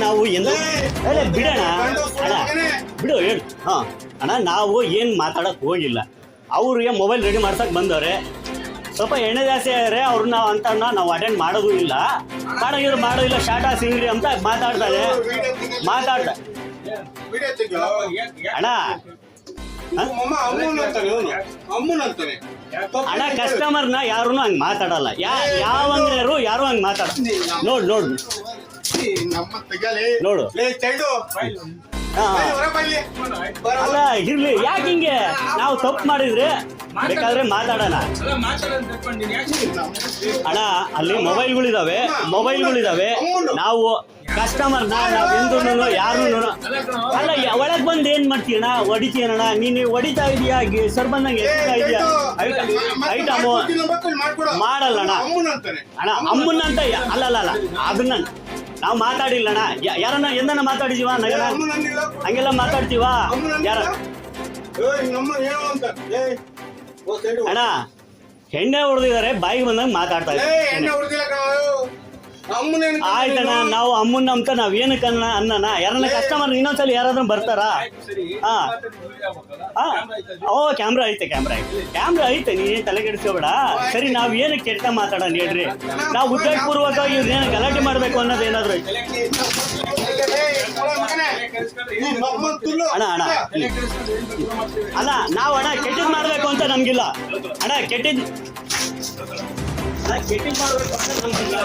ನಾವು ಎಂದು ಬಿಡೋಣ ಅಣ್ಣ ಬಿಡು ಹೇಳು ಹಾಂ ಅಣ್ಣ ನಾವು ಏನು ಮಾತಾಡೋಕೆ ಹೋಗಿಲ್ಲ. ಅವ್ರಿಗೆ ಮೊಬೈಲ್ ರೆಡಿ ಮಾಡ್ಸಕ್ಕೆ ಬಂದವ್ರೆ, ಸ್ವಲ್ಪ ಎಣ್ಣೆ ಜಾಸ್ತಿ ಆದರೆ ಅವ್ರನ್ನ ಅಂತ ನಾವು ಅಟೆಂಡ್ ಮಾಡೋದು ಇಲ್ಲ, ಮಾಡೋದಿದ್ರು ಮಾಡೋದಿಲ್ಲ, ಶಾಟಾ ಸಿಂಗ್ರಿ ಅಂತ ಮಾತಾಡ್ತಾರೆ. ಅಣ್ಣ ಅಣ್ಣ ಕಸ್ಟಮರ್ನ ಯಾರು ಹಂಗೆ ಮಾತಾಡಲ್ಲ, ಯಾವ ಅಂಗಡಿಯವರು ಯಾರು ಹಂಗೆ ಮಾತಾಡ ನೋಡು ಅಲ್ಲ ಇರ್ಲಿ, ಯಾಕೆ ಹಿಂಗೆ ನಾವು ತಪ್ಪು ಮಾಡಿದ್ರೆ ಬೇಕಾದ್ರೆ ಮಾತಾಡೋಣ ಅಣ್ಣ. ಅಲ್ಲಿ ಮೊಬೈಲ್ಗಳಿದಾವೆ, ನಾವು ಕಸ್ಟಮರ್ನ ನಾವು ಎಂದೂ ಯಾರು ಅಲ್ಲ ಒಳಗೆ ಬಂದು ಏನು ಮಾಡ್ತೀಯಣ್ಣ, ಹೊಡಿತೀಯಣ್ಣ ನೀನು ಹೊಡಿತಾ ಇದೀಯಾ, ಸರ್ ಬಂದಂಗೆ ಎತ್ತಾ ಇದೀಯಾ, ಐಟಮು ಮಾಡಲ್ಲ ಅಣ್ಣ. ಅಮ್ಮನಂತ ಅಲ್ಲ ಅದನ್ನ ನಾವು ಮಾತಾಡಿಲ್ಲಣ್ಣ. ಯಾರನ್ನ ಎಂದನ ಮಾತಾಡಿದೀವ ನಗರ ಹಂಗೆಲ್ಲ ಮಾತಾಡ್ತೀವ ಯಾರ ಅಣ್ಣ? ಎಣ್ಣೆ ಹೊಡೆದಿದ್ದಾರೆ, ಬಾಯಿಗೆ ಬಂದಂಗೆ ಮಾತಾಡ್ತಾ ಇದ್ದಾರೆ. ಆಯ್ತಣ್ಣ, ನಾವು ಅಮ್ಮನ ಅಂತ ನಾವ್ ಏನಕ್ಕೆ ಅನ್ನೋಣ? ಯಾರನ್ನ ಕಸ್ಟಮರ್ ಇನ್ನೊಂದ್ಸಲ ಯಾರಾದ್ರೂ ಬರ್ತಾರಾ? ಓ ಕ್ಯಾಮ್ರಾ ಐತೆ, ನೀನೇನು ತಲೆ ಕೆಡಿಸ್ಕೋಬೇಡ. ಸರಿ, ನಾವ್ ಏನಕ್ಕೆ ಕೆಟ್ಟ ಮಾತಾಡೋಣ ಹೇಳ್ರಿ? ನಾವು ಉದ್ದೇಶಪೂರ್ವಕ ಇವ್ರನ್ನೇನು ಗಲಾಟೆ ಮಾಡ್ಬೇಕು ಅನ್ನೋದೇನಾದ್ರು ಅಣ್ಣ ನಾವು ಕೆಟ್ಟದ್ ಮಾಡ್ಬೇಕು ಅಂತ ನಮ್ಗಿಲ್ಲ ಅಣ್ಣ, ಕೆಟ್ಟದ್ ಮಾಡ್ಬೇಕು ಅಂತ ನಮ್ಗಿಲ್ಲ.